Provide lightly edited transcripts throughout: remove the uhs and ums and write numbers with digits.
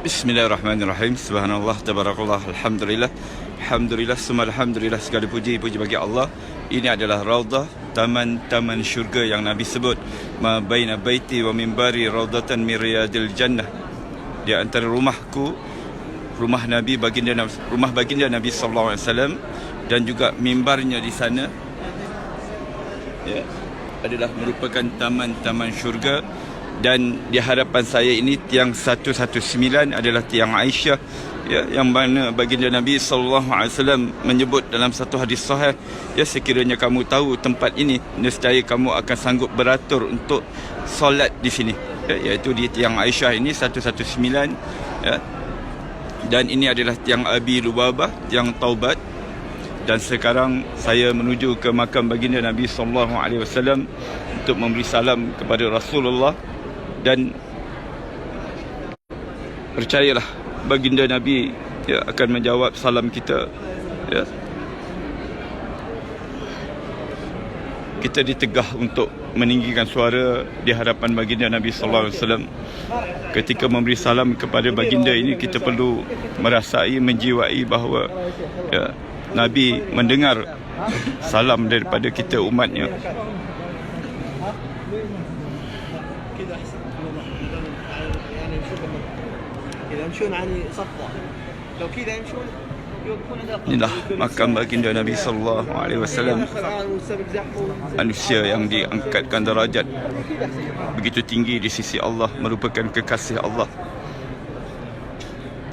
Bismillahirrahmanirrahim. Subhanallah, tabarakallah, alhamdulillah. Alhamdulillah, summa alhamdulillah, segala puji bagi Allah. Ini adalah raudah, taman-taman syurga yang Nabi sebut. Ma baina baiti wa mimbari raudatan min riyadil jannah. Di antara rumahku, rumah Nabi baginda Nabi sallallahu alaihi wasallam, dan juga mimbarnya di sana, ya, adalah merupakan taman-taman syurga. Dan di hadapan saya ini tiang 119 adalah tiang Aisyah, ya, yang mana baginda Nabi sallallahu alaihi wasallam menyebut dalam satu hadis sahih, ya, sekiranya kamu tahu tempat ini, nescaya kamu akan sanggup beratur untuk solat di sini, ya, iaitu di tiang Aisyah ini 119, ya. Dan ini adalah tiang Abi Lubabah, tiang Taubat. Dan sekarang saya menuju ke makam baginda Nabi sallallahu alaihi wasallam untuk memberi salam kepada Rasulullah. Dan percayalah, baginda Nabi, ya, akan menjawab salam kita, ya. Kita ditegah untuk meninggikan suara di hadapan baginda Nabi sallallahu alaihi wasallam. Ketika memberi salam kepada baginda ini, kita perlu merasai, menjiwai bahawa, ya, Nabi mendengar salam daripada kita umatnya. Inilah makam baginda Nabi sallallahu alaihi wasallam, manusia yang diangkatkan darajat begitu tinggi di sisi Allah, merupakan kekasih Allah.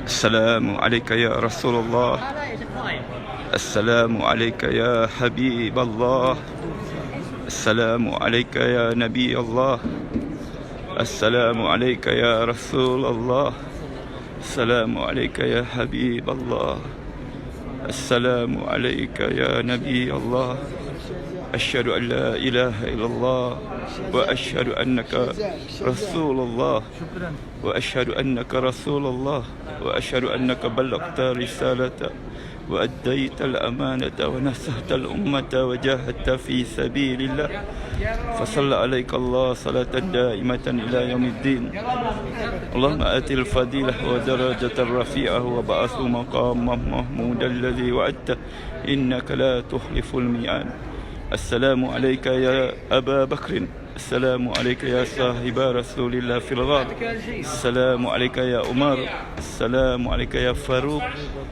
Assalamu alayka ya Rasulullah. Assalamu alayka ya Habiballah. Assalamu alayka ya Nabi Allah. Assalamu alayka ya Rasulullah. Assalamu alayka ya Habiballah. Assalamu alayka ya Nabi Allah. Asyhadu an la ilaha illallah wa asyhadu annaka Rasulullah wa asyhadu annaka Rasulullah wa asyhadu annaka ballaghta risalata wa addaita al-amanata wa nasahta al-ummata wa jahadta fi sabilillah. Fasalla alaika Allah salatan daimatan ila yaumiddin. Allahumma atil fadilah wa darajatan rafi'ah wa ba'athu maqamah mahmudan alladhi wa'adta innaka la tuhliful mi'ad. Assalamu alayka ya Aba Bakrin. Assalamu alayka ya sahiba Rasulillah fil ghar. Assalamu alayka ya Umar. Assalamu alayka ya Faruq.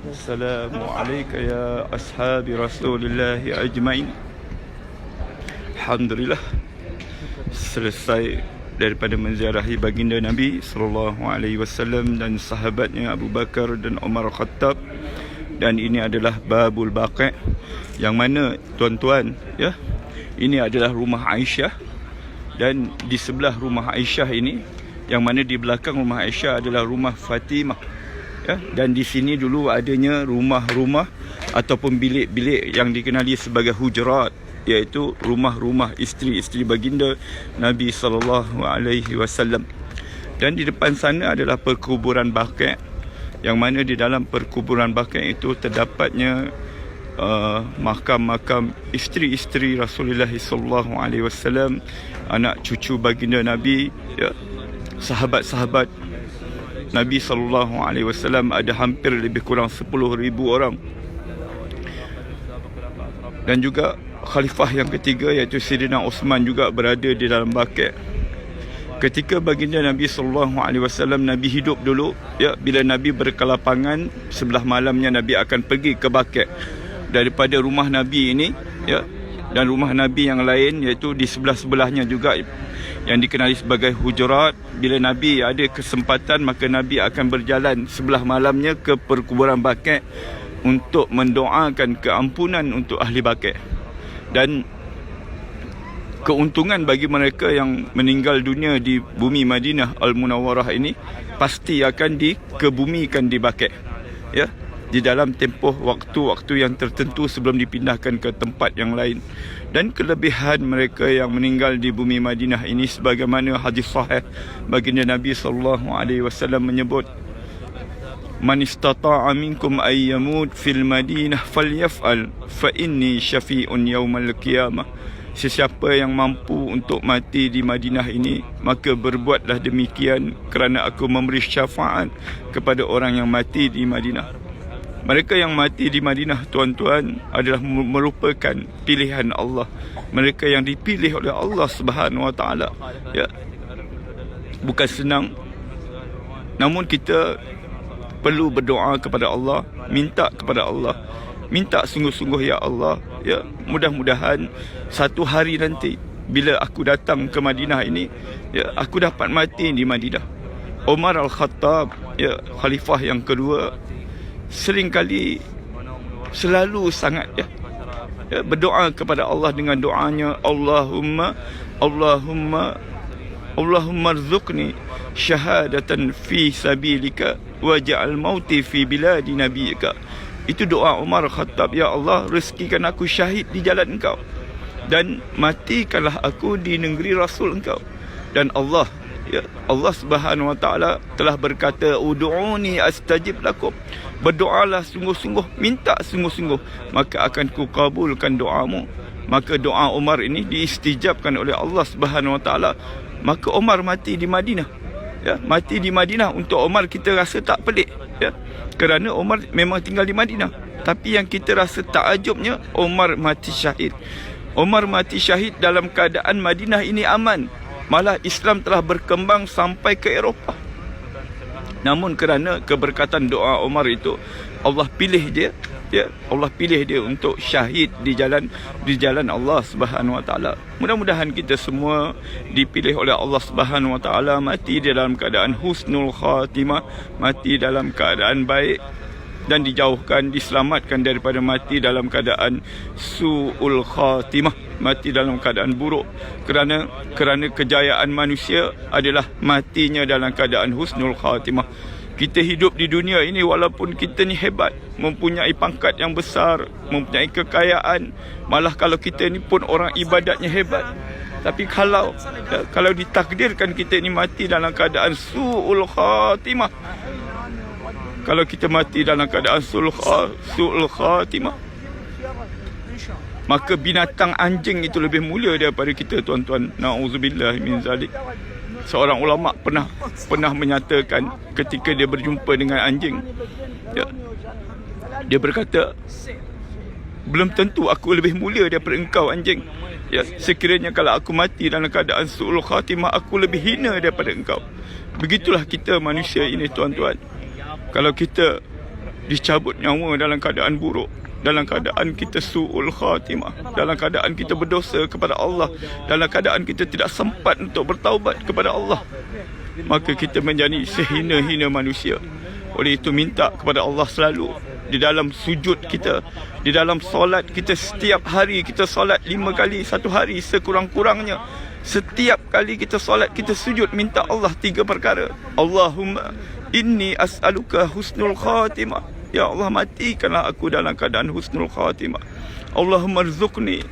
Assalamu alayka ya ashabi Rasulillah ajma'in. Alhamdulillah, selesai daripada menziarahi baginda Nabi sallallahu alaihi wasallam dan sahabatnya Abu Bakar dan Umar Khattab. Dan ini adalah Babul Baqi', yang mana, tuan-tuan, ya, ini adalah rumah Aisyah. Dan di sebelah rumah Aisyah ini, yang mana di belakang rumah Aisyah adalah rumah Fatimah, ya. Dan di sini dulu adanya rumah-rumah ataupun bilik-bilik yang dikenali sebagai hujurat, iaitu rumah-rumah isteri-isteri baginda Nabi sallallahu alaihi wasallam. Dan di depan sana adalah perkuburan Baqi', yang mana di dalam perkuburan Baqi' itu terdapatnya makam-makam isteri-isteri Rasulullah sallallahu alaihi wasallam, anak cucu baginda Nabi, ya, sahabat-sahabat Nabi sallallahu alaihi wasallam, ada hampir lebih kurang 10,000 orang. Dan juga khalifah yang ketiga, iaitu Sayyidina Uthman, juga berada di dalam Baqi'. Ketika baginda Nabi sallallahu alaihi wasallam, Nabi hidup dulu, ya, bila Nabi berkelapangan, sebelah malamnya Nabi akan pergi ke Baqi'. Daripada rumah Nabi ini, ya, dan rumah Nabi yang lain, iaitu di sebelah-sebelahnya juga, yang dikenali sebagai hujurat. Bila Nabi ada kesempatan, maka Nabi akan berjalan sebelah malamnya ke perkuburan Baqi' untuk mendoakan keampunan untuk ahli Baqi'. Dan keuntungan bagi mereka yang meninggal dunia di bumi Madinah Al-Munawwarah ini pasti akan dikebumikan di Baqi', ya, di dalam tempoh waktu-waktu yang tertentu sebelum dipindahkan ke tempat yang lain. Dan kelebihan mereka yang meninggal di bumi Madinah ini, sebagaimana hadis sahih baginda Nabi sallallahu alaihi wasallam menyebut, man istata'a minkum ay yamut fil Madinah falyaf'al fa inni syafi'un yaumal qiyamah. sesiapa yang mampu untuk mati di Madinah ini, maka berbuatlah demikian kerana aku memberi syafaat kepada orang yang mati di Madinah. Mereka yang mati di Madinah, tuan-tuan, adalah merupakan pilihan Allah. Mereka yang dipilih oleh Allah Subhanahu Wa Taala. Ya. Bukan senang. Namun kita perlu berdoa kepada Allah, minta kepada Allah, minta sungguh-sungguh, ya Allah, ya, mudah-mudahan satu hari nanti bila aku datang ke Madinah ini, ya, aku dapat mati di Madinah. Umar Al-Khattab, ya, khalifah yang kedua, seringkali selalu sangat berdoa kepada Allah dengan doanya, Allahumma rzuqni syahadatan fi sabilika waj'al mauti fi biladi nabiyika. Itu doa Umar Khattab, ya Allah, rezekikan aku syahid di jalan Engkau dan matikanlah aku di negeri Rasul Engkau. Dan Allah, ya, Allah Subhanahu Wa Taala telah berkata, ud'uni astajib lakum. Berdoalah sungguh-sungguh, minta sungguh-sungguh, maka akan ku kabulkan doamu. Maka doa Umar ini diistijabkan oleh Allah Subhanahu Wa Taala. Maka Umar mati di Madinah. Ya, mati di Madinah. Untuk Umar kita rasa tak pelik, ya, kerana Umar memang tinggal di Madinah. Tapi yang kita rasa takjubnya, Umar mati syahid. Umar mati syahid dalam keadaan Madinah ini aman. Malah Islam telah berkembang sampai ke Eropah. Namun kerana keberkatan doa Umar itu, Allah pilih dia, ya, Allah pilih dia untuk syahid di jalan Allah Subhanahu Wa Taala. Mudah-mudahan kita semua dipilih oleh Allah Subhanahu Wa Taala mati di dalam keadaan husnul khatimah, mati dalam keadaan baik, dan dijauhkan, diselamatkan daripada mati dalam keadaan su'ul khatimah, mati dalam keadaan buruk. Kerana kejayaan manusia adalah matinya dalam keadaan husnul khatimah. Kita hidup di dunia ini walaupun kita ni hebat, mempunyai pangkat yang besar, mempunyai kekayaan, malah kalau kita ni pun orang ibadatnya hebat, tapi kalau ditakdirkan kita ni mati dalam keadaan su'ul khatimah, kalau kita mati dalam keadaan su'ul khatimah, maka binatang anjing itu lebih mulia daripada kita, tuan-tuan. Na'udzubillah min zalik. Seorang ulama pernah menyatakan ketika dia berjumpa dengan anjing, ya, dia berkata, belum tentu aku lebih mulia daripada engkau, anjing. Ya, sekiranya kalau aku mati dalam keadaan su'ul khatimah, aku lebih hina daripada engkau. Begitulah kita manusia ini, tuan-tuan. Kalau kita dicabut nyawa dalam keadaan buruk, dalam keadaan kita su'ul khatimah, dalam keadaan kita berdosa kepada Allah, dalam keadaan kita tidak sempat untuk bertaubat kepada Allah, maka kita menjadi sehina-hina manusia. Oleh itu minta kepada Allah selalu di dalam sujud kita, di dalam solat kita. Setiap hari kita solat 5 kali satu hari sekurang-kurangnya. Setiap kali kita solat, kita sujud, minta Allah 3 perkara. Allahumma inni as'aluka husnul khatimah, ya Allah, matikanlah aku dalam keadaan husnul khatimah. Allahumma rzuqni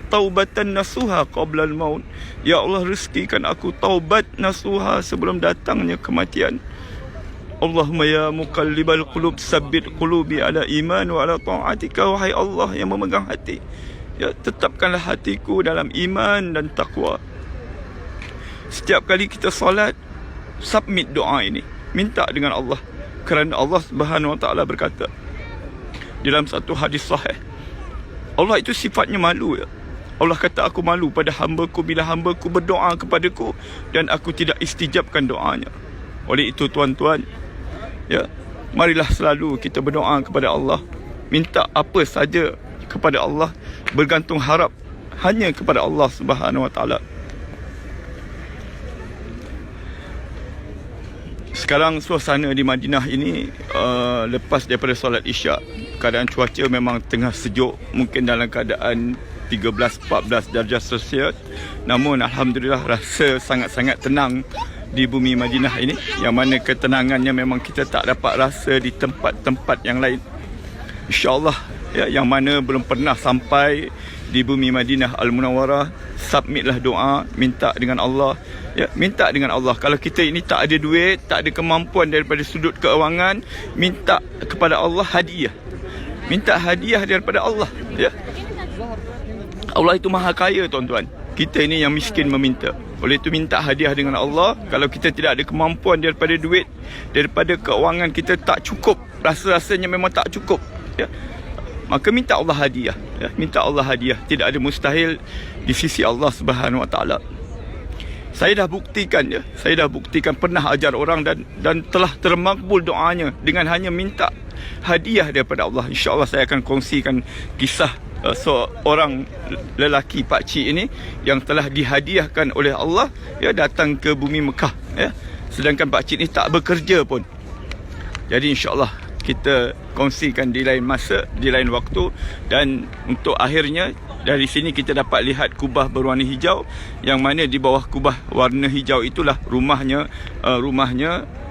taubatan nasuha qabla al-maut, ya Allah, rezekikan aku taubat nasuha sebelum datangnya kematian. Allahumma ya muqallibal qulub sabbit qulubi ala iman wa ala ta'atika. Wahai Allah yang memegang hati, ya, tetapkanlah hatiku dalam iman dan taqwa. Setiap kali kita solat, submit doa ini, minta dengan Allah. Kerana Allah Subhanahu Wa Taala berkata dalam satu hadis sahih, Allah itu sifatnya malu, ya. Allah kata, aku malu pada hamba-Ku bila hamba-Ku berdoa kepadaku dan aku tidak istijabkan doanya. Oleh itu, tuan-tuan, ya, marilah selalu kita berdoa kepada Allah, minta apa saja kepada Allah, bergantung harap hanya kepada Allah Subhanahu Wa Taala. Sekarang suasana di Madinah ini, lepas daripada solat Isyak, keadaan cuaca memang tengah sejuk, mungkin dalam keadaan 13-14 darjah Celsius. Namun alhamdulillah rasa sangat-sangat tenang di bumi Madinah ini, yang mana ketenangannya memang kita tak dapat rasa di tempat-tempat yang lain. InsyaAllah, ya, yang mana belum pernah sampai di bumi Madinah Al-Munawwarah, submitlah doa, minta dengan Allah, ya, minta dengan Allah. Kalau kita ini tak ada duit, tak ada kemampuan daripada sudut keuangan, minta kepada Allah hadiah, minta hadiah daripada Allah, ya. Allah itu maha kaya, tuan-tuan. Kita ini yang miskin meminta. Oleh itu minta hadiah dengan Allah. Kalau kita tidak ada kemampuan daripada duit, daripada keuangan kita tak cukup, rasa-rasanya memang tak cukup, ya, maka minta Allah hadiah, ya. Minta Allah hadiah. Tidak ada mustahil di sisi Allah Subhanahu Wa Taala. Saya dah buktikan, ya. Saya dah buktikan pernah ajar orang dan telah termakbul doanya dengan hanya minta hadiah daripada Allah. InsyaAllah saya akan kongsikan kisah seorang lelaki pakcik ini yang telah dihadiahkan oleh Allah, ya, datang ke bumi Mekah, ya. Sedangkan pakcik ini tak bekerja pun. Jadi insyaAllah kita kongsikan di lain masa, di lain waktu. Dan untuk akhirnya, dari sini kita dapat lihat kubah berwarna hijau, yang mana di bawah kubah warna hijau itulah rumahnya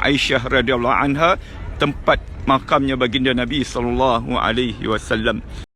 Aisyah radhiyallahu anha, tempat makamnya baginda Nabi sallallahu alaihi wasallam.